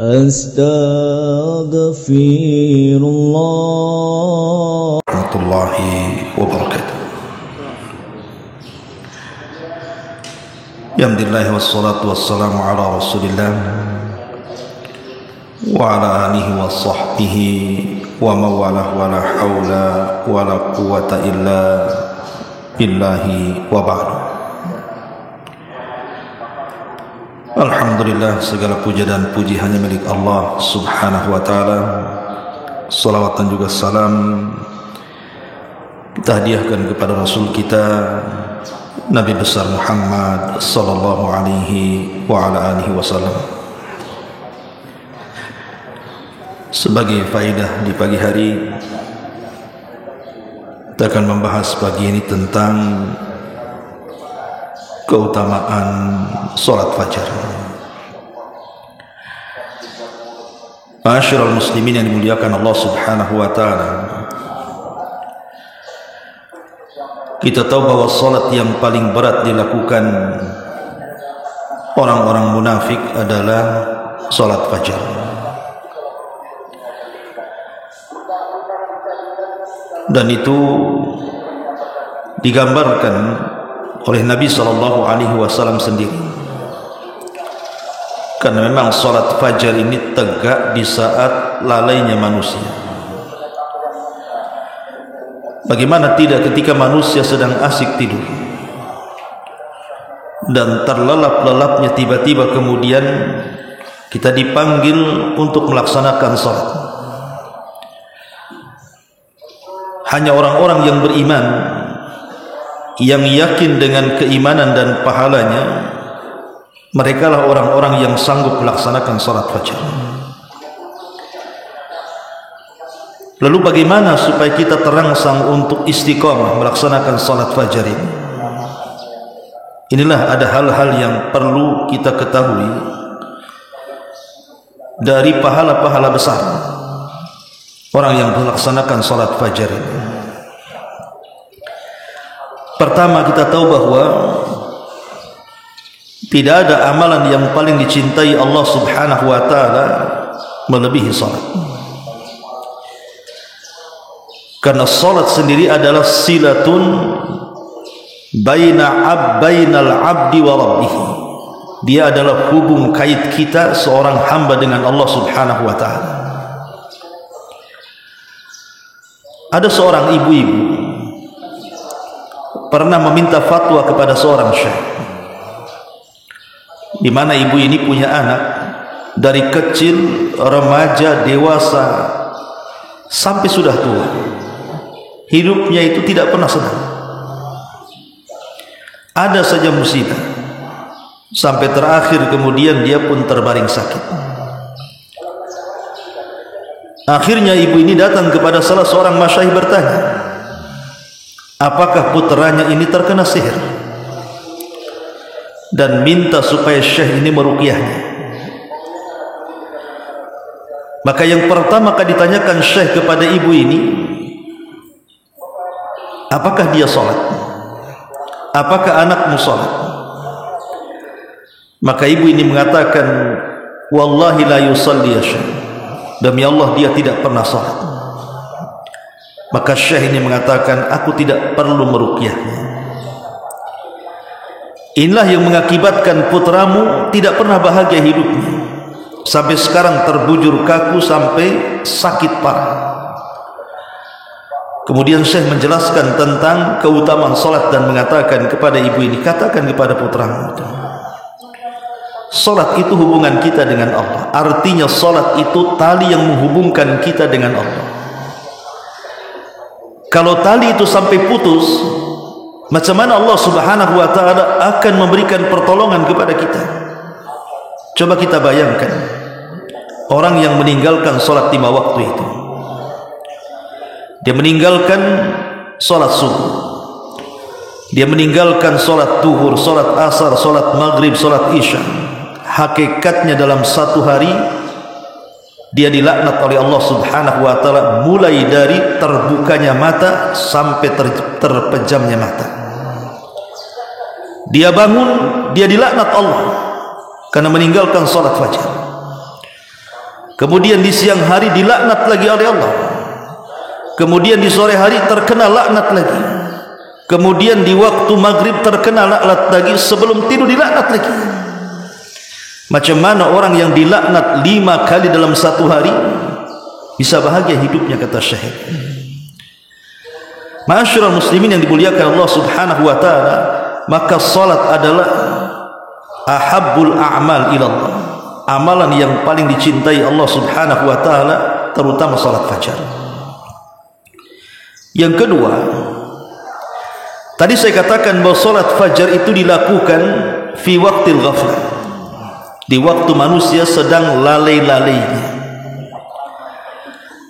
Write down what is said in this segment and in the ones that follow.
Astaghfirullah warahmatullahi wabarakatuh. Alhamdulillah wassalatu wassalamu ala rasulillah wa ala alihi wa sahbihi wa mawalah wa la hawla wa la quwata illa billahi wa ba'du. Alhamdulillah, segala puja dan puji hanya milik Allah subhanahu wa ta'ala. Salawat dan juga salam kita hadiahkan kepada Rasul kita Nabi besar Muhammad sallallahu alaihi wa ala alihi wasallam. Sebagai faedah di pagi hari, kita akan membahas pagi ini tentang keutamaan salat fajar. Ma'asyiral muslimin yang dimuliakan Allah subhanahu wa ta'ala, kita tahu bahwa salat yang paling berat dilakukan orang-orang munafik adalah salat fajar. Dan itu digambarkan oleh Nabi SAW sendiri, karena memang salat fajar ini tegak di saat lalainya manusia. Bagaimana tidak ketika manusia sedang asik tidur dan terlelap-lelapnya tiba-tiba kemudian kita dipanggil untuk melaksanakan salat. Hanya orang-orang yang beriman, yang yakin dengan keimanan dan pahalanya, mereka lah orang-orang yang sanggup melaksanakan salat fajar. Lalu bagaimana supaya kita terangsang untuk istiqamah melaksanakan salat fajar ini? Inilah ada hal-hal yang perlu kita ketahui dari pahala-pahala besar orang yang melaksanakan salat fajar ini. Pertama, kita tahu bahwa tidak ada amalan yang paling dicintai Allah subhanahu wa ta'ala melebihi salat. Karena salat sendiri adalah silatun bainal abdi wa rabbih. Dia adalah hubung kait kita seorang hamba dengan Allah subhanahu wa ta'ala. Ada seorang ibu-ibu pernah meminta fatwa kepada seorang syekh, di mana ibu ini punya anak dari kecil, remaja, dewasa sampai sudah tua. Hidupnya itu tidak pernah senang. Ada saja musibah, sampai terakhir kemudian dia pun terbaring sakit. Akhirnya ibu ini datang kepada salah seorang masyayikh bertanya, apakah puteranya ini terkena sihir, dan minta supaya syekh ini meruqyahnya. Maka yang pertama kali ditanyakan syekh kepada ibu ini, apakah dia salat? Apakah anakmu salat? Maka ibu ini mengatakan, wallahi la yusalli ya syekh, demi Allah dia tidak pernah salat. Maka syekh ini mengatakan, aku tidak perlu meruqyahnya. Inilah yang mengakibatkan putramu tidak pernah bahagia hidupnya, sampai sekarang terbujur kaku sampai sakit parah. Kemudian syekh menjelaskan tentang keutamaan salat dan mengatakan kepada ibu ini, katakan kepada putramu, salat itu hubungan kita dengan Allah. Artinya salat itu tali yang menghubungkan kita dengan Allah. Kalau tali itu sampai putus, macam mana Allah subhanahu wa ta'ala akan memberikan pertolongan kepada kita? Coba kita bayangkan orang yang meninggalkan salat 5 waktu itu. Dia meninggalkan salat subuh, dia meninggalkan salat duhur, salat asar, salat maghrib, salat isya. Hakikatnya dalam satu hari dia dilaknat oleh Allah subhanahu wa ta'ala, mulai dari terbukanya mata sampai terpejamnya mata. Dia bangun, dia dilaknat Allah karena meninggalkan salat fajar. kemudian di siang hari dilaknat lagi oleh Allah, kemudian di sore hari terkena laknat lagi, kemudian di waktu maghrib terkena laknat lagi, sebelum tidur dilaknat lagi. Macam mana orang yang dilaknat 5 kali dalam satu hari bisa bahagia hidupnya, kata Syekh. Ma'asyiral muslimin yang dimuliakan Allah Subhanahu wa taala, maka salat adalah ahabbul a'mal ila Allah, amalan yang paling dicintai Allah Subhanahu wa taala, terutama salat fajar. Yang kedua, tadi saya katakan bahwa salat fajar itu dilakukan fi waqtil ghaflah, di waktu manusia sedang lalai-lalainya.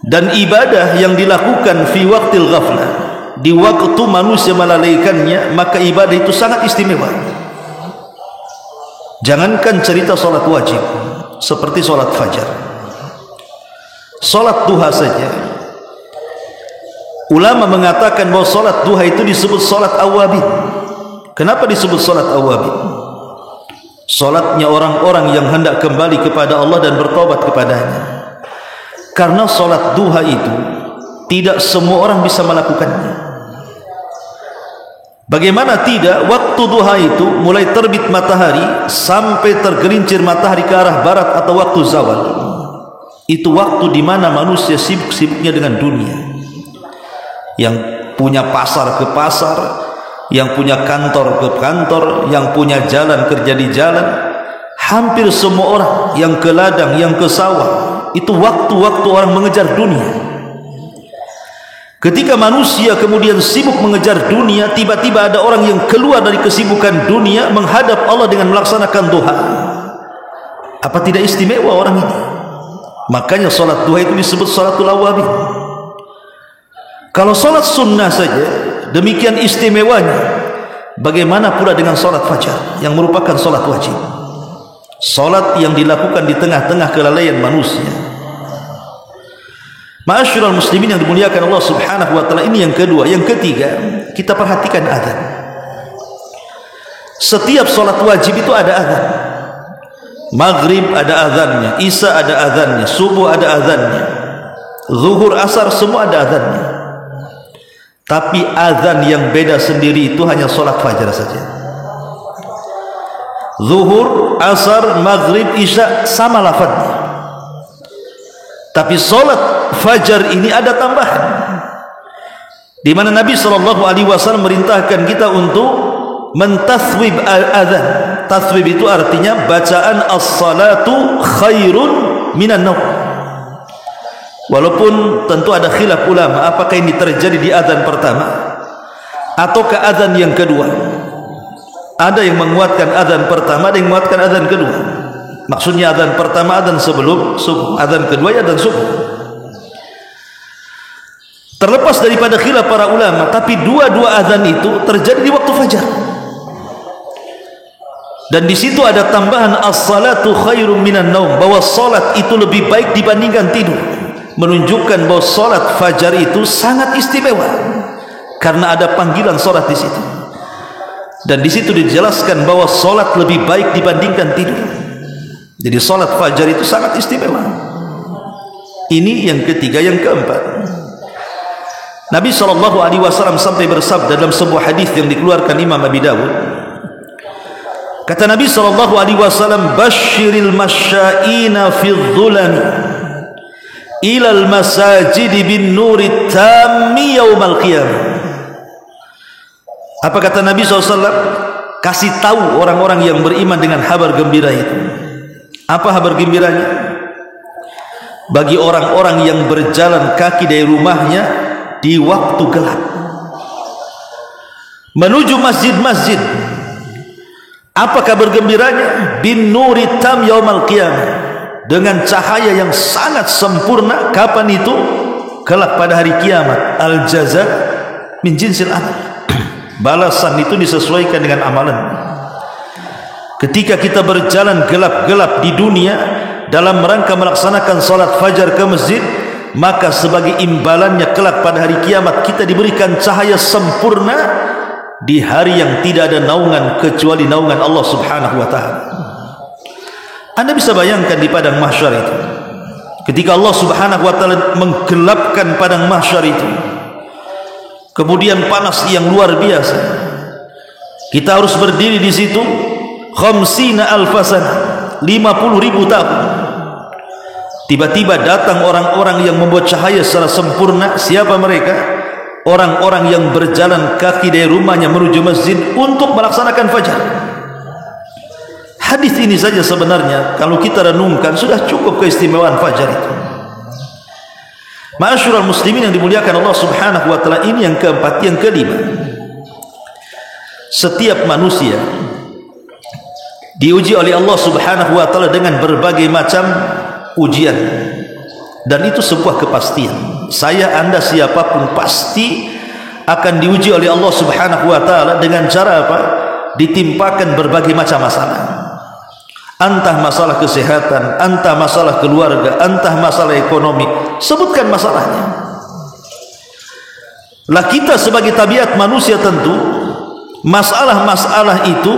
Dan ibadah yang dilakukan fi waqtil ghaflah, di waktu manusia melalaikannya, maka ibadah itu sangat istimewa. Jangankan cerita salat wajib seperti salat fajar, salat duha saja, ulama mengatakan bahwa salat duha itu disebut salat awabin. Kenapa disebut salat awabin? Salatnya orang-orang yang hendak kembali kepada Allah dan bertobat kepadanya. Karena salat duha itu tidak semua orang bisa melakukannya. Bagaimana tidak? Waktu duha itu mulai terbit matahari sampai tergelincir matahari ke arah barat atau waktu zawal. Itu waktu di mana manusia sibuk-sibuknya dengan dunia. Yang punya pasar ke pasar, yang punya kantor ke kantor, yang punya jalan kerja di jalan. Hampir semua orang yang ke ladang, yang ke sawah, itu waktu-waktu orang mengejar dunia. Ketika manusia kemudian sibuk mengejar dunia, tiba-tiba ada orang yang keluar dari kesibukan dunia menghadap Allah dengan melaksanakan duha. Apa tidak istimewa orang ini? Makanya salat duha itu disebut salatul awabin. Kalau salat sunnah saja demikian istimewanya, bagaimana pula dengan salat fajar yang merupakan salat wajib, salat yang dilakukan di tengah-tengah kelalaian manusia. Ma'asyiral muslimin yang dimuliakan Allah Subhanahu wa taala, ini yang kedua. Yang ketiga, kita perhatikan azan. Setiap salat wajib itu ada azan. Maghrib ada azannya, Isya ada azannya, subuh ada azannya, zuhur, asar semua ada azannya. Tapi azan yang beda sendiri itu hanya salat fajar saja. Zuhur, asar, maghrib, isya sama lafadznya. Tapi salat fajar ini ada tambahan, di mana Nabi SAW merintahkan kita untuk mentaswib al-adhan. Taswib itu artinya bacaan as-salatu khairun minan naum. Walaupun tentu ada khilaf ulama, apakah ini terjadi di azan pertama ataukah azan yang kedua. Ada yang menguatkan azan pertama, ada yang menguatkan azan kedua. Maksudnya azan pertama azan sebelum subuh, azan kedua azan subuh. Terlepas daripada khilaf para ulama, tapi dua-dua azan itu terjadi di waktu fajar. Dan di situ ada tambahan as-salatu khairum minan naum, bahwa salat itu lebih baik dibandingkan tidur. Menunjukkan bahwa salat fajar itu sangat istimewa karena ada panggilan salat di situ. Dan di situ dijelaskan bahwa salat lebih baik dibandingkan tidur. Jadi salat fajar itu sangat istimewa. Ini yang ketiga. Yang keempat, Nabi SAW sampai bersabda dalam sebuah hadis yang dikeluarkan Imam Abi Dawud. Kata Nabi SAW, "Basyiril masya'ina fi dhulami ilal masajid bin nuri tammi yaumal qiyamah." Apa kata Nabi SAW? Kasih tahu orang-orang yang beriman dengan kabar gembira itu. Apa kabar gembiranya? Bagi orang-orang yang berjalan kaki dari rumahnya di waktu gelap menuju masjid-masjid, apa kabar gembiranya? Bin nuri tam yaumal qiyamah, dengan cahaya yang sangat sempurna. Kapan itu? Kelak pada hari kiamat. Al jaza min jinsil amal, balasan itu disesuaikan dengan amalan. Ketika kita berjalan gelap-gelap di dunia dalam rangka melaksanakan salat fajar ke masjid, maka sebagai imbalannya kelak pada hari kiamat kita diberikan cahaya sempurna di hari yang tidak ada naungan kecuali naungan Allah Subhanahu wa taala. Anda bisa bayangkan di padang mahsyar itu ketika Allah Subhanahu wa taala menggelapkan padang mahsyar itu, kemudian panas yang luar biasa, kita harus berdiri di situ 50 alfasanah, 50.000 tahun. Tiba-tiba datang orang-orang yang membuat cahaya secara sempurna. Siapa mereka? Orang-orang yang berjalan kaki dari rumahnya menuju masjid untuk melaksanakan fajar. Hadis ini saja sebenarnya kalau kita renungkan sudah cukup keistimewaan fajar itu. Ma'asyiral muslimin yang dimuliakan Allah Subhanahu wa taala, ini yang keempat. Yang kelima, setiap manusia diuji oleh Allah Subhanahu wa taala dengan berbagai macam ujian, dan itu sebuah kepastian. Saya, Anda, siapapun pasti akan diuji oleh Allah Subhanahu wa taala dengan cara apa? Ditimpakan berbagai macam masalah. Entah masalah kesehatan, entah masalah keluarga, entah masalah ekonomi, sebutkan masalahnya. Lah kita sebagai tabiat manusia tentu masalah-masalah itu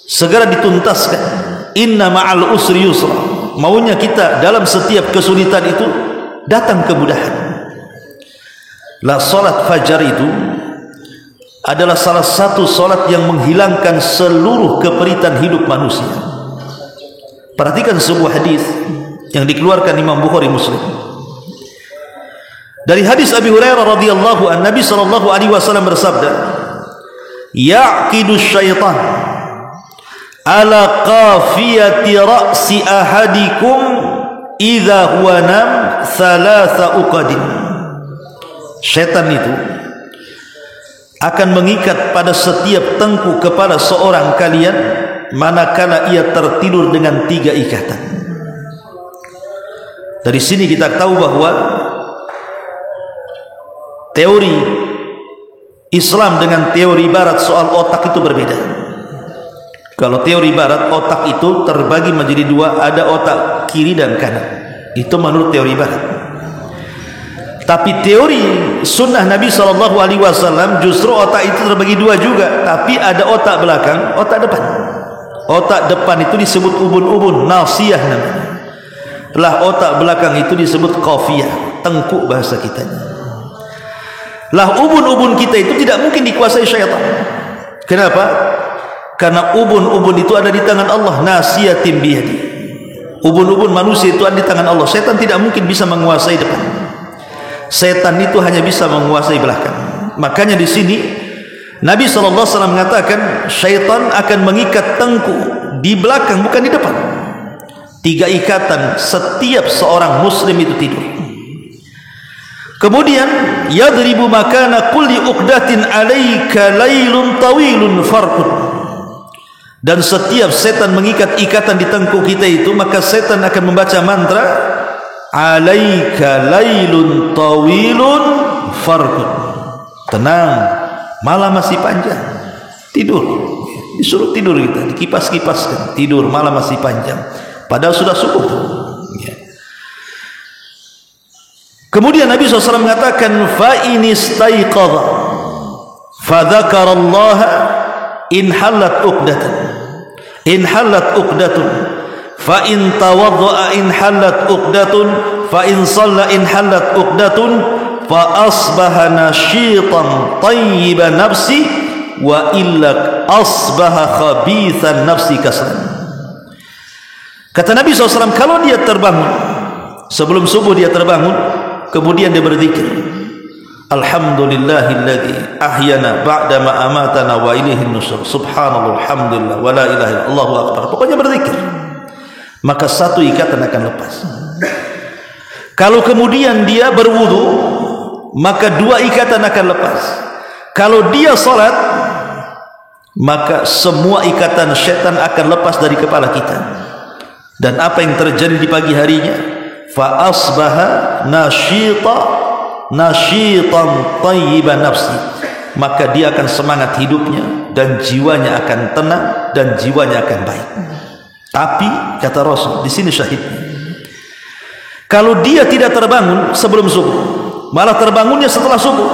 segera dituntaskan. Inna ma'al usri yusra. Maunya kita dalam setiap kesulitan itu datang kemudahan. Lah salat fajar itu adalah salah satu salat yang menghilangkan seluruh keperitan hidup manusia. Perhatikan sebuah hadis yang dikeluarkan Imam Bukhari Muslim. Dari hadis Abi Hurairah radhiyallahu anhu, Nabi sallallahu alaihi wasallam bersabda, "Yaqidu syaitan ala qafiyati ra'si ahadikum idza huwa nam thalatha uqadin." Syaitan itu akan mengikat pada setiap tengkuk kepala seorang kalian manakala ia tertidur dengan 3 ikatan. Dari sini kita tahu bahwa teori Islam dengan teori Barat soal otak itu berbeda. Kalau teori Barat, otak itu terbagi menjadi 2, ada otak kiri dan kanan. Itu menurut teori Barat. Tapi teori sunnah Nabi SAW justru otak itu terbagi 2 juga, tapi ada otak belakang, otak depan. Otak depan itu disebut ubun-ubun, nasiyah namanya. Lah otak belakang itu disebut qafiyah, tengkuk bahasa kitanya. Lah ubun-ubun kita itu tidak mungkin dikuasai syaitan. Kenapa? Karena ubun-ubun itu ada di tangan Allah. Nasiyatin biyadi. Ubun-ubun manusia itu ada di tangan Allah. Setan tidak mungkin bisa menguasai depan. Setan itu hanya bisa menguasai belakang. Makanya di sini Nabi SAW mengatakan syaitan akan mengikat tengkuk di belakang, bukan di depan. 3 ikatan setiap seorang muslim itu tidur. Kemudian yadribu makana kulli uqdatin alaika lailun tawilun farqud. Dan setiap setan mengikat ikatan di tengkuk kita itu, maka setan akan membaca mantra alaika lailun tawilun farqud. Tenang, malam masih panjang, tidur. Disuruh tidur kita, dikipas-kipaskan, tidur, malam masih panjang, padahal sudah subuh. Kemudian Nabi SAW mengatakan fa inistaiqadha fa dzakarallaha in halat uqdatun fa in tawaddaa in halat uqdatun fa in shalla in halat uqdatun fa asbaha nashitan tayyiban nafsi wa illa asbaha khabithan nafsi kaslan. Kata Nabi SAW, kalau dia terbangun sebelum subuh, dia terbangun, kemudian dia berzikir, alhamdulillahilladzi ahyana ba'dama amatana wa ilaihin nusyur, subhanallah, alhamdulillah, wa la ilaha illallah, Allahu akbar. Pokoknya berzikir, maka 1 ikatan akan lepas. Kalau kemudian dia berwudu, maka 2 ikatan akan lepas. Kalau dia salat, maka semua ikatan syaitan akan lepas dari kepala kita. Dan apa yang terjadi di pagi harinya, fa asbaha nashitan tayyiban nafsi, maka dia akan semangat hidupnya dan jiwanya akan tenang dan jiwanya akan baik. Tapi kata Rasul di sini syahidnya, kalau dia tidak terbangun sebelum subuh, malah terbangunnya setelah subuh,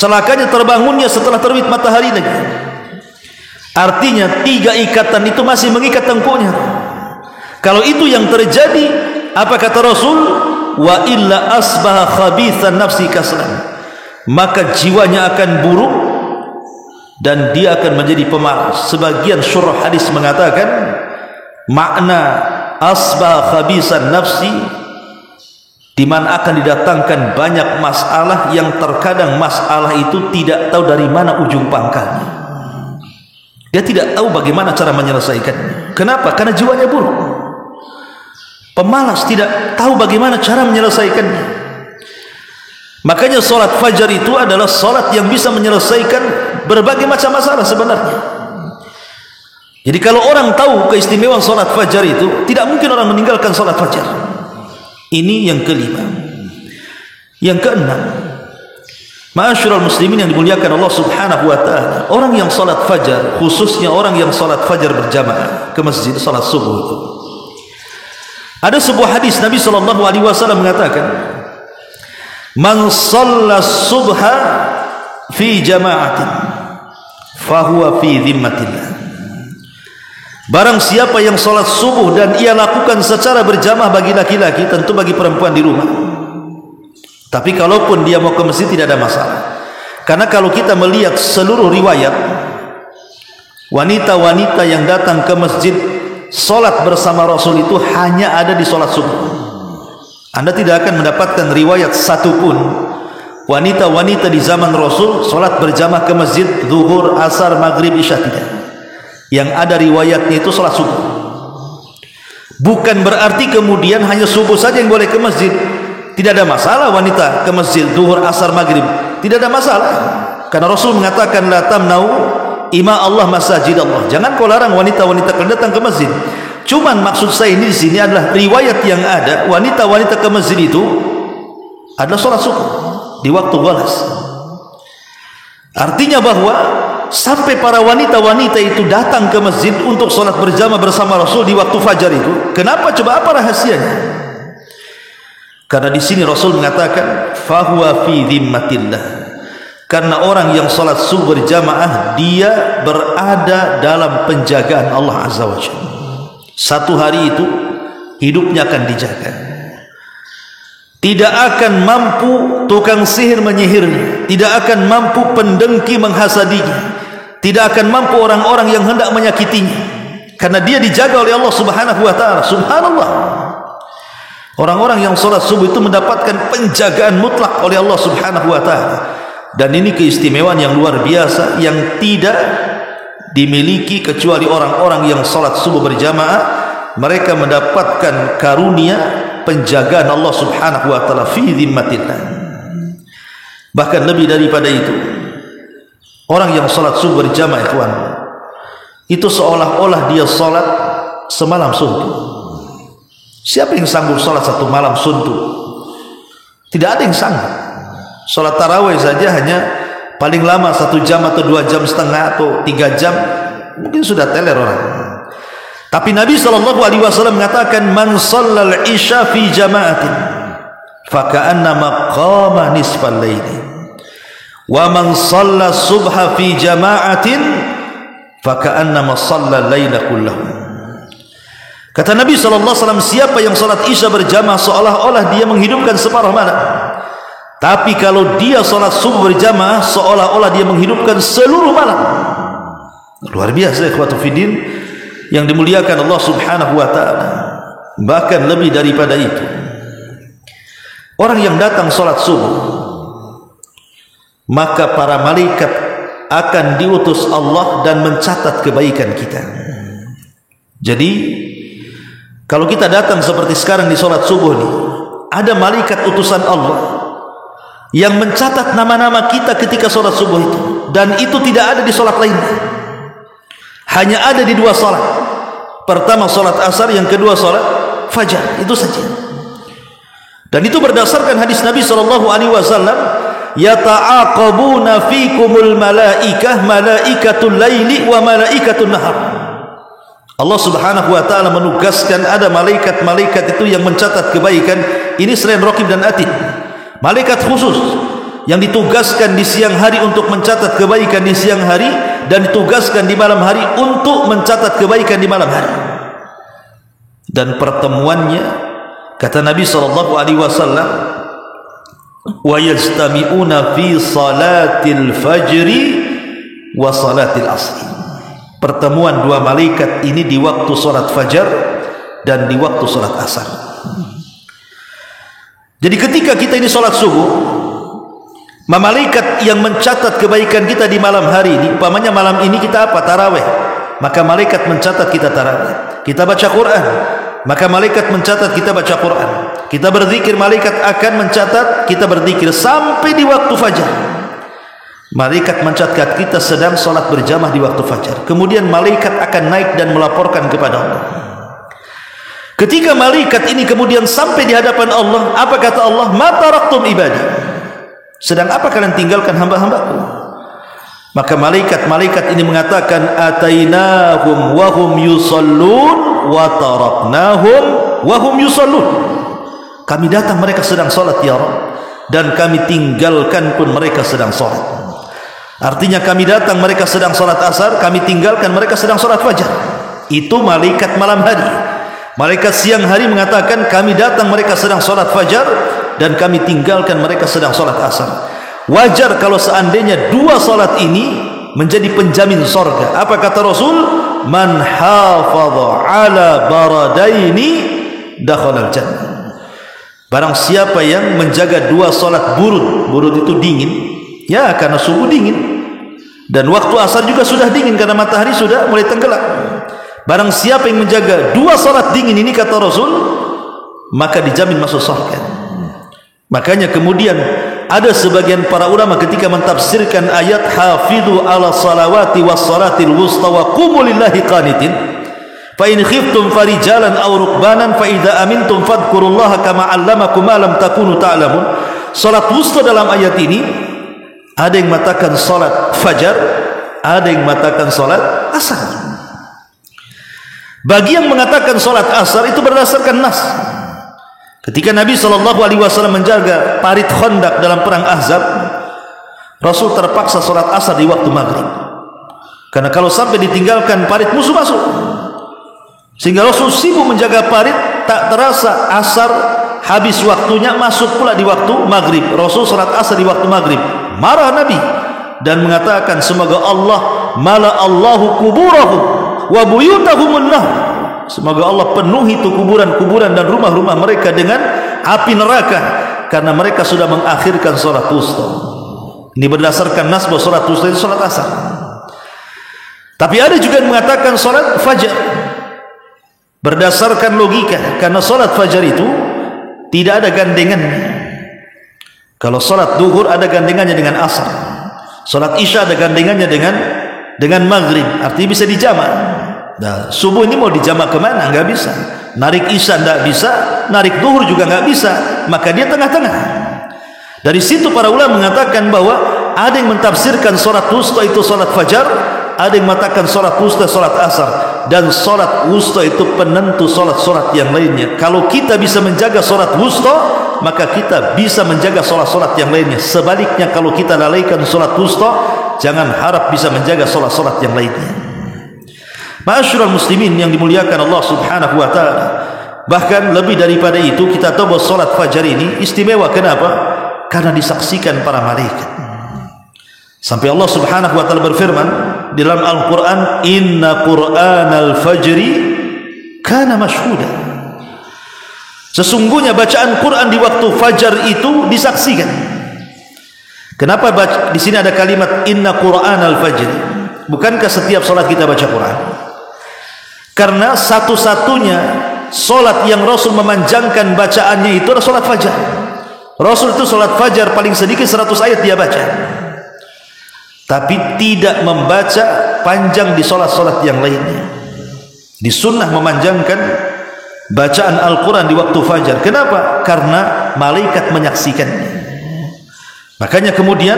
celakanya terbangunnya setelah terbit matahari lagi, artinya 3 ikatan itu masih mengikat tengkuknya. Kalau itu yang terjadi, Apa kata Rasul? Wa illa asbaha khabithan nafsi kaslan, maka jiwanya akan buruk dan dia akan menjadi pemalas. Sebagian syurah hadis mengatakan makna asbaha khabithan nafsi, di mana akan didatangkan banyak masalah yang terkadang masalah itu tidak tahu dari mana ujung pangkalnya. Dia tidak tahu bagaimana cara menyelesaikannya. Kenapa? Karena jiwanya buruk, pemalas, tidak tahu bagaimana cara menyelesaikannya. Makanya solat fajar itu adalah solat yang bisa menyelesaikan berbagai macam masalah sebenarnya. Jadi kalau orang tahu keistimewaan solat fajar itu, tidak mungkin orang meninggalkan solat fajar. Ini yang kelima. Yang keenam, ma'asyiral muslimin yang dimuliakan Allah subhanahu wa ta'ala, orang yang salat fajar, khususnya orang yang salat fajar berjamaah ke masjid salat subuh itu, ada sebuah hadis Nabi SAW mengatakan, man shalla subha fi jama'atin fahuwa fi dhimmatillah. Barang siapa yang salat subuh dan ia lakukan secara berjamaah bagi laki-laki, tentu bagi perempuan di rumah. Tapi kalaupun dia mau ke masjid tidak ada masalah. Karena kalau kita melihat seluruh riwayat, wanita-wanita yang datang ke masjid salat bersama Rasul itu hanya ada di salat subuh. Anda tidak akan mendapatkan riwayat satupun wanita-wanita di zaman Rasul salat berjamaah ke masjid zuhur, asar, maghrib, isya, tidak. Yang ada riwayatnya itu salat subuh. Bukan berarti kemudian hanya subuh saja yang boleh ke masjid. Tidak ada masalah wanita ke masjid zuhur, asar, maghrib, tidak ada masalah. Karena Rasul mengatakan la tamnau ima Allah masajid Allah. Jangan kau larang wanita-wanita datang ke masjid. Cuman maksud saya ini di sini adalah riwayat yang ada, wanita-wanita ke masjid itu adalah salat subuh di waktu walas. Artinya bahwa sampai para wanita-wanita itu datang ke masjid untuk salat berjamaah bersama Rasul di waktu fajar itu. Kenapa? Coba apa rahasianya? Karena di sini Rasul mengatakan fahuwa fi dhimmatillah. Karena orang yang salat subuh berjamaah dia berada dalam penjagaan Allah Azza wa Jalla. Satu hari itu hidupnya akan dijaga. Tidak akan mampu tukang sihir menyihirnya, tidak akan mampu pendengki menghasadinya, tidak akan mampu orang-orang yang hendak menyakitinya, karena dia dijaga oleh Allah Subhanahu wa taala. Subhanallah. Orang-orang yang salat subuh itu mendapatkan penjagaan mutlak oleh Allah Subhanahu wa taala. Dan ini keistimewaan yang luar biasa yang tidak dimiliki kecuali orang-orang yang salat subuh berjamaah. Mereka mendapatkan karunia penjagaan Allah Subhanahu wa taala fi dhimmatillah. Bahkan lebih daripada itu, orang yang salat subuh berjamaah, ikhwan, itu seolah-olah dia salat semalam suntuk. Siapa yang sanggup salat satu malam suntuk? Tidak ada yang sanggup. Salat tarawih saja hanya paling lama 1 jam atau 2 jam setengah atau 3 jam, mungkin sudah teler orang. Tapi Nabi SAW mengatakan, man shallal isya fi jama'atin faka'annama qama nisfal laili, wa man shalla subha fi jama'atin faka'annama shalla laila kullahu. Kata Nabi SAW, siapa yang salat isya berjamaah seolah-olah dia menghidupkan separuh malam. Tapi kalau dia salat subuh berjamaah seolah-olah dia menghidupkan seluruh malam. Luar biasa ikhwatu fiddin yang dimuliakan Allah Subhanahu wa taala. Bahkan lebih daripada itu, orang yang datang salat subuh, maka para malaikat akan diutus Allah dan mencatat kebaikan kita. Jadi kalau kita datang seperti sekarang di salat subuh ini, ada malaikat utusan Allah yang mencatat nama-nama kita ketika salat subuh itu, dan itu tidak ada di salat lainnya. Hanya ada di 2 salat. Pertama salat asar, yang kedua salat fajar, itu saja. Dan itu berdasarkan hadis Nabi SAW, yata'aqabuna fikumul malaikah malaikatul laili wa malaikatul nahar. Allah Subhanahu wa taala menugaskan ada malaikat-malaikat itu yang mencatat kebaikan. Ini selain Raqib dan Atid, malaikat khusus yang ditugaskan di siang hari untuk mencatat kebaikan di siang hari, dan ditugaskan di malam hari untuk mencatat kebaikan di malam hari. Dan pertemuannya, Kata Nabi SAW, wa yajtami'una fi salatil fajri wa salatil asri. Pertemuan dua malaikat ini di waktu salat fajar dan di waktu salat asar. Jadi ketika kita ini salat subuh, malaikat yang mencatat kebaikan kita di malam hari ini, umpamanya malam ini kita apa? Tarawih. Maka malaikat mencatat kita tarawih. Kita baca Quran, maka malaikat mencatat kita baca Quran. Kita berzikir, malaikat akan mencatat kita berzikir sampai di waktu fajar. Malaikat mencatat kita sedang salat berjamaah di waktu fajar. Kemudian malaikat akan naik dan melaporkan kepada Allah. Ketika malaikat ini kemudian sampai di hadapan Allah, apa kata Allah? Ma taraktum ibadi. Sedang apa kalian tinggalkan hamba-hambaku? Maka malaikat ini mengatakan, atainahum wa hum yusallun wa taraknahum wa hum yusallun. Kami datang mereka sedang salat ya Rabb, dan kami tinggalkan pun mereka sedang salat. Artinya kami datang mereka sedang salat asar, kami tinggalkan mereka sedang salat fajar. Itu malaikat malam hari. Malaikat siang hari mengatakan kami datang mereka sedang salat fajar dan kami tinggalkan mereka sedang salat asar. Wajar kalau seandainya dua salat ini menjadi penjamin sorga. Apa kata Rasul? Man hafadha ala baradaini dakhalal jannah. Barang siapa yang menjaga dua salat burud. Burud itu dingin, ya, karena subuh dingin, dan waktu asar juga sudah dingin karena matahari sudah mulai tenggelam. Barang siapa yang menjaga dua salat dingin ini, kata Rasul, maka dijamin masuk surga. Makanya kemudian ada sebagian para ulama ketika mentafsirkan ayat hafidhu ala salawati was salatil wusta wa qumu lillahi qanitin fa in khiftum farijalan aw rukbanan fa idza amintum fadhkurullaha kama 'allamakum ma lam takunu ta'lamun. Salat wusta dalam ayat ini ada yang mengatakan salat fajar, ada yang mengatakan salat asar. Bagi yang mengatakan salat asar itu berdasarkan nas. Ketika Nabi SAW menjaga parit Khandaq dalam perang Ahzab, Rasul terpaksa salat asar di waktu maghrib. Karena kalau sampai ditinggalkan parit musuh masuk. Sehingga Rasul sibuk menjaga parit, tak terasa asar habis waktunya, masuk pula di waktu maghrib. Rasul salat asar di waktu maghrib. Marah Nabi dan mengatakan semoga Allah mala Allahu kuburahum wa buyutahumun nar. Semoga Allah penuhi itu kuburan-kuburan dan rumah-rumah mereka dengan api neraka karena mereka sudah mengakhirkan salat wusta. Ini berdasarkan nas bahwa salat wusta itu salat asar. Tapi ada juga yang mengatakan salat fajar berdasarkan logika, karena salat fajar itu tidak ada gandengannya. Kalau salat duhur ada gandengannya dengan asar, salat isya ada gandengannya dengan maghrib, artinya bisa dijamak. Nah, subuh ini mau dijamak kemana? Nggak bisa. Narik isya nggak bisa, narik duhur juga nggak bisa, maka dia tengah-tengah. Dari situ para ulama mengatakan bahwa ada yang mentafsirkan salat wusta itu salat fajar, ada yang mengatakan salat wusta salat asar, dan salat wusta itu penentu salat-salat yang lainnya. Kalau kita bisa menjaga salat wusta, maka kita bisa menjaga salat-salat yang lainnya. Sebaliknya kalau kita lalaikan salat wusta, jangan harap bisa menjaga salat-salat yang lainnya. Ma'asyiral muslimin yang dimuliakan Allah Subhanahu wa taala. Bahkan lebih daripada itu, kita tahu bahwa salat fajar ini istimewa. Kenapa? Karena disaksikan para malaikat. Sampai Allah Subhanahu wa taala berfirman di dalam Al-Qur'an, "Inna Qur'anal fajri kana mashhuda." Sesungguhnya bacaan Quran di waktu fajar itu disaksikan. Kenapa di sini ada kalimat Inna Qur'anal fajri? Bukankah setiap salat kita baca Quran? Karena satu-satunya solat yang Rasul memanjangkan bacaannya itu adalah solat fajar. Rasul itu solat fajar paling sedikit 100 ayat dia baca, tapi tidak membaca panjang di solat-solat yang lainnya. Di sunnah memanjangkan bacaan Al-Quran di waktu fajar. Kenapa? Karena malaikat menyaksikannya. Makanya kemudian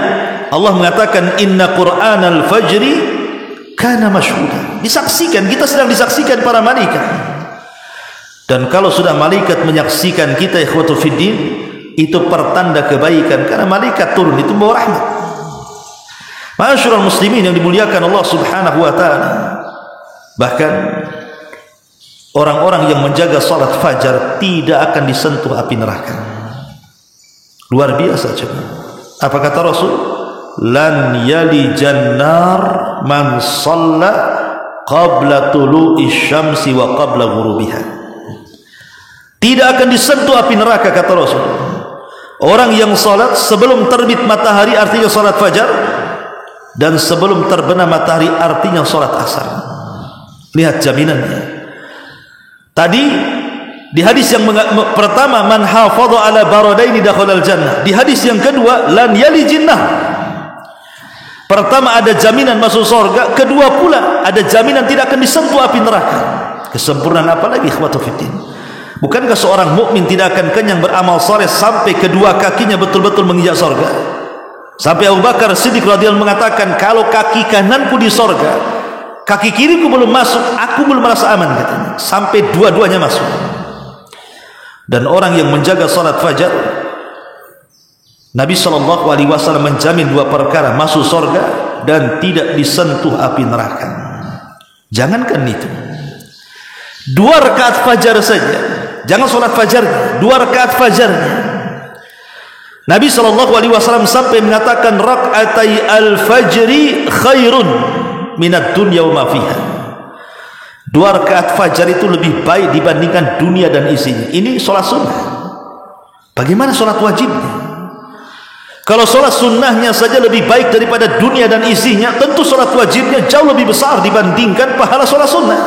Allah mengatakan Inna Qur'anal fajri kana mashhuda. Disaksikan, kita sedang disaksikan para malaikat. Dan kalau sudah malaikat menyaksikan kita, ikhwatul fiddin, itu pertanda kebaikan, karena malaikat turun itu membawa rahmat. Ma'asyiral muslimin yang dimuliakan Allah Subhanahu wa taala. Bahkan orang-orang yang menjaga salat fajar tidak akan disentuh api neraka. Luar biasa coba. Apa kata Rasul? Lan yali jannar man shalla qabla tulu'i syamsi wa qabla ghurubiha. Tidak akan disentuh api neraka, kata Rasul, orang yang salat sebelum terbit matahari, artinya salat fajar, dan sebelum terbenam matahari, artinya salat asar. Lihat jaminannya. Tadi di hadis yang pertama, man hafadha ala baradaini dakhalal jannah. Di hadis yang kedua, lan yali jinnah. Pertama ada jaminan masuk surga, kedua pula ada jaminan tidak akan disentuh api neraka. Kesempurnaan apa lagi, ikhwatu fiddin? Bukankah seorang mukmin tidak akan kenyang beramal saleh sampai kedua kakinya betul-betul menginjak surga? Sampai Abu Bakar Siddiq radhiyallahu mengatakan, kalau kaki kananku di surga, kaki kiriku belum masuk, aku belum merasa aman, katanya. Sampai dua-duanya masuk. Dan orang yang menjaga salat fajar, Nabi SAW menjamin dua perkara, masuk surga dan tidak disentuh api neraka. Jangankan itu, 2 rakaat fajar saja, jangan salat fajar, 2 rakaat fajarnya, Nabi SAW sampai mengatakan, rakaatai al-fajri khairun minad dunya wa ma fiha. 2 rakaat fajar itu lebih baik dibandingkan dunia dan isinya. Ini salat sunnah. Bagaimana salat wajibnya? Kalau salat sunnahnya saja lebih baik daripada dunia dan isinya, tentu salat wajibnya jauh lebih besar dibandingkan pahala salat sunnah.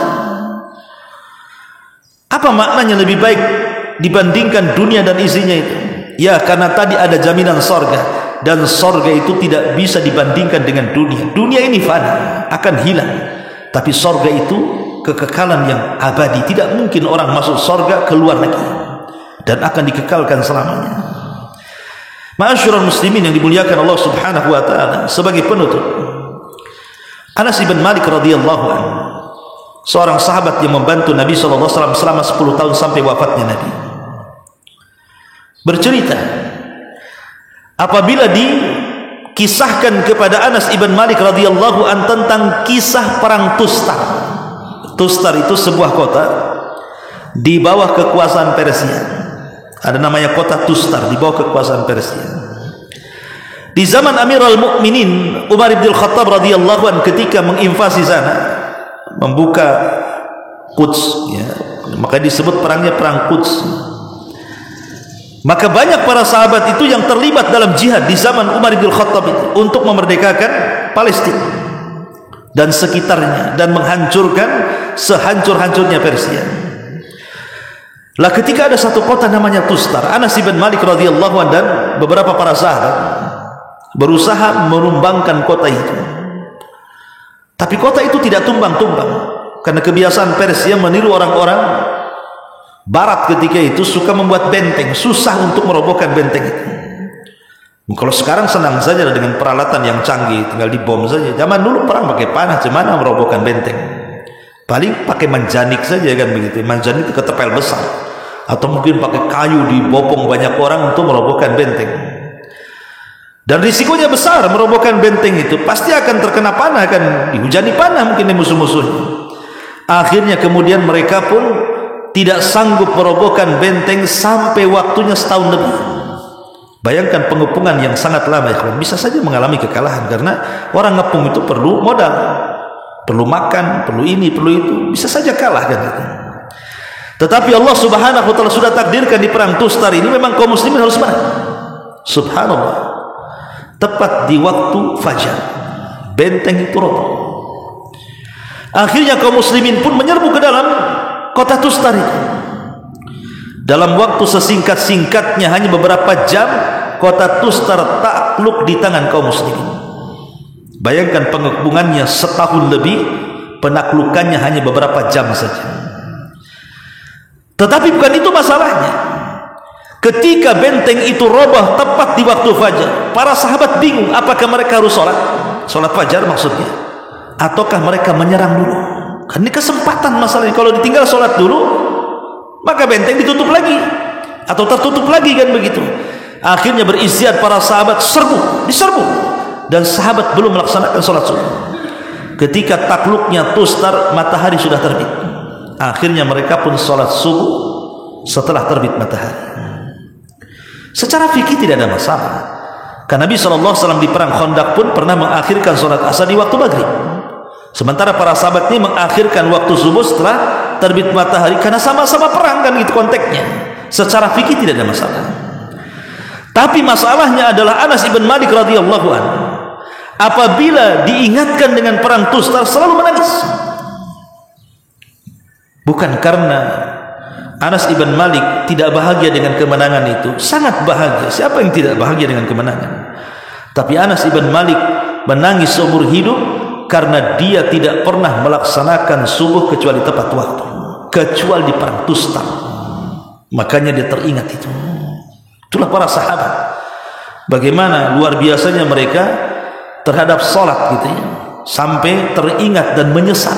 Apa maknanya lebih baik dibandingkan dunia dan isinya itu? Ya, karena tadi ada jaminan sorga, dan sorga itu tidak bisa dibandingkan dengan dunia. Dunia ini fana, akan hilang, tapi sorga itu kekekalan yang abadi. Tidak mungkin orang masuk sorga keluar lagi, dan akan dikekalkan selamanya. Ma'asyiral muslimin yang dimuliakan Allah Subhanahu wa taala, sebagai penutup, Anas bin Malik radhiyallahu anhu, seorang sahabat yang membantu Nabi sallallahu alaihi wasallam selama 10 tahun sampai wafatnya Nabi, bercerita apabila dikisahkan kepada Anas bin Malik radhiyallahu anhu tentang kisah perang Tustar. Tustar itu sebuah kota di bawah kekuasaan Persia. Ada namanya kota Tustar di bawah kekuasaan Persia. Di zaman Amirul Mukminin Umar bin Khattab radhiyallahu anhu ketika menginvasi sana, membuka Quds, ya, maka disebut perangnya perang Quds. Maka banyak para sahabat itu yang terlibat dalam jihad di zaman Umar bin Khattab itu untuk memerdekakan Palestina dan sekitarnya dan menghancurkan sehancur-hancurnya Persia. Lah ketika ada satu kota namanya Tustar, Anas bin Malik radhiyallahu anhu dan beberapa para sahabat berusaha menumbangkan kota itu. Tapi kota itu tidak tumbang-tumbang, karena kebiasaan Persia meniru orang-orang Barat ketika itu, suka membuat benteng, susah untuk merobohkan benteng itu. Kalau sekarang senang saja dengan peralatan yang canggih, tinggal dibom saja. Zaman dulu perang pakai panah, gimana merobohkan benteng? Paling pakai manjanik saja kan begitu. Manjanik itu ketepel besar, atau mungkin pakai kayu dibopong banyak orang untuk merobohkan benteng. Dan risikonya besar merobohkan benteng itu, pasti akan terkena panah, akan dihujani panah mungkin musuh-musuhnya. Akhirnya kemudian mereka pun tidak sanggup merobohkan benteng sampai waktunya setahun lebih. Bayangkan pengepungan yang sangat lama, ya, bisa saja mengalami kekalahan, karena orang ngepung itu perlu modal, perlu makan, perlu ini, perlu itu, bisa saja kalah kan gitu. Tetapi Allah Subhanahu wa taala sudah takdirkan di perang Tustar ini memang kaum muslimin harus menang. Subhanallah. Tepat di waktu fajar, benteng itu roboh. Akhirnya kaum muslimin pun menyerbu ke dalam kota Tustar itu. Dalam waktu sesingkat-singkatnya, hanya beberapa jam, kota Tustar takluk di tangan kaum muslimin. Bayangkan pengepungannya setahun lebih, penaklukannya hanya beberapa jam saja. Tetapi bukan itu masalahnya. Ketika benteng itu roboh tepat di waktu fajar, para sahabat bingung, apakah mereka harus sholat fajar maksudnya, ataukah mereka menyerang dulu? Kan ini kesempatan masalahnya. Kalau ditinggal sholat dulu, maka benteng ditutup lagi atau tertutup lagi kan begitu. Akhirnya beristiad para sahabat, diserbu, dan sahabat belum melaksanakan sholat subuh. Ketika takluknya Tustar, matahari sudah terbit. Akhirnya mereka pun sholat subuh setelah terbit matahari. Secara fikih tidak ada masalah. Karena Nabi SAW di perang Khandaq pun pernah mengakhirkan sholat asar di waktu maghrib. Sementara para sahabat ini mengakhirkan waktu subuh setelah terbit matahari, karena sama-sama perang kan gitu konteksnya. Secara fikih tidak ada masalah. Tapi masalahnya adalah Anas ibn Malik radhiyallahu anhu apabila diingatkan dengan perang Tustar selalu menangis. Bukan karena Anas ibn Malik tidak bahagia dengan kemenangan itu, sangat bahagia. Siapa yang tidak bahagia dengan kemenangan? Tapi Anas ibn Malik menangis seumur hidup karena dia tidak pernah melaksanakan subuh kecuali tepat waktu, kecuali di perang Tustar. Makanya dia teringat itu. Itulah para sahabat, bagaimana luar biasanya mereka terhadap sholat gitu ya, sampai teringat dan menyesal.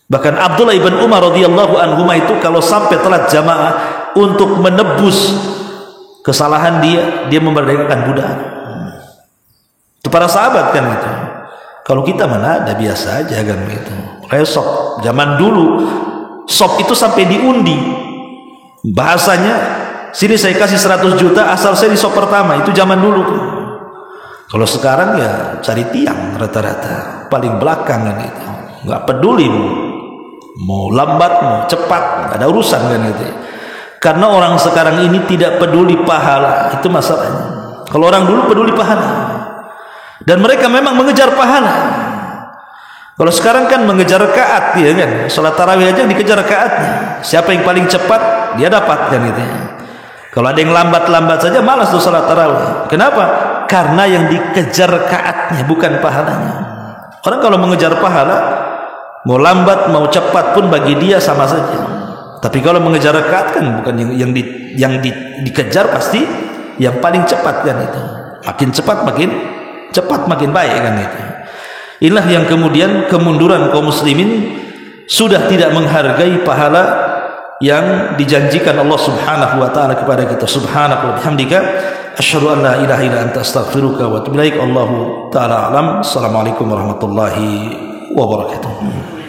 Bahkan Abdullah ibn Umar radhiyallahu anhu itu kalau sampai telat jamaah, untuk menebus kesalahan dia memerdekakan budak. Itu para sahabat kan gitu. Kalau kita mana ada, biasa aja kan gitu. Kayak sop zaman dulu, sop itu sampai diundi. Bahasanya, sini saya kasih 100 juta asal saya di sop pertama. Itu zaman dulu tuh. Kalau sekarang ya cari tiang rata-rata paling belakang kan gitu. Nggak peduli mau lambat mau cepat, nggak ada urusan kan gitu. Karena orang sekarang ini tidak peduli pahala, itu masalahnya. Kalau orang dulu peduli pahala, dan mereka memang mengejar pahala. Kalau sekarang kan mengejar rakaat ya kan. Salat tarawih aja dikejar rakaatnya. Siapa yang paling cepat dia dapat kan gitu ya. Kalau ada yang lambat-lambat saja malas tuh salat tarawih. Kenapa? Karena yang dikejar rakaatnya bukan pahalanya. Orang kalau mengejar pahala, mau lambat mau cepat pun bagi dia sama saja. Tapi kalau mengejar rakaat kan bukan yang dikejar pasti yang paling cepat kan itu. Makin cepat makin baik kan itu. Inilah yang kemudian kemunduran kaum muslimin sudah tidak menghargai pahala yang dijanjikan Allah Subhanahu wa taala kepada kita. Subhanaka wa bihamdika asyhadu an la ilaha illa anta astaghfiruka wa atubu ilaik. Allahu taala alam. Assalamualaikum warahmatullahi wabarakatuh.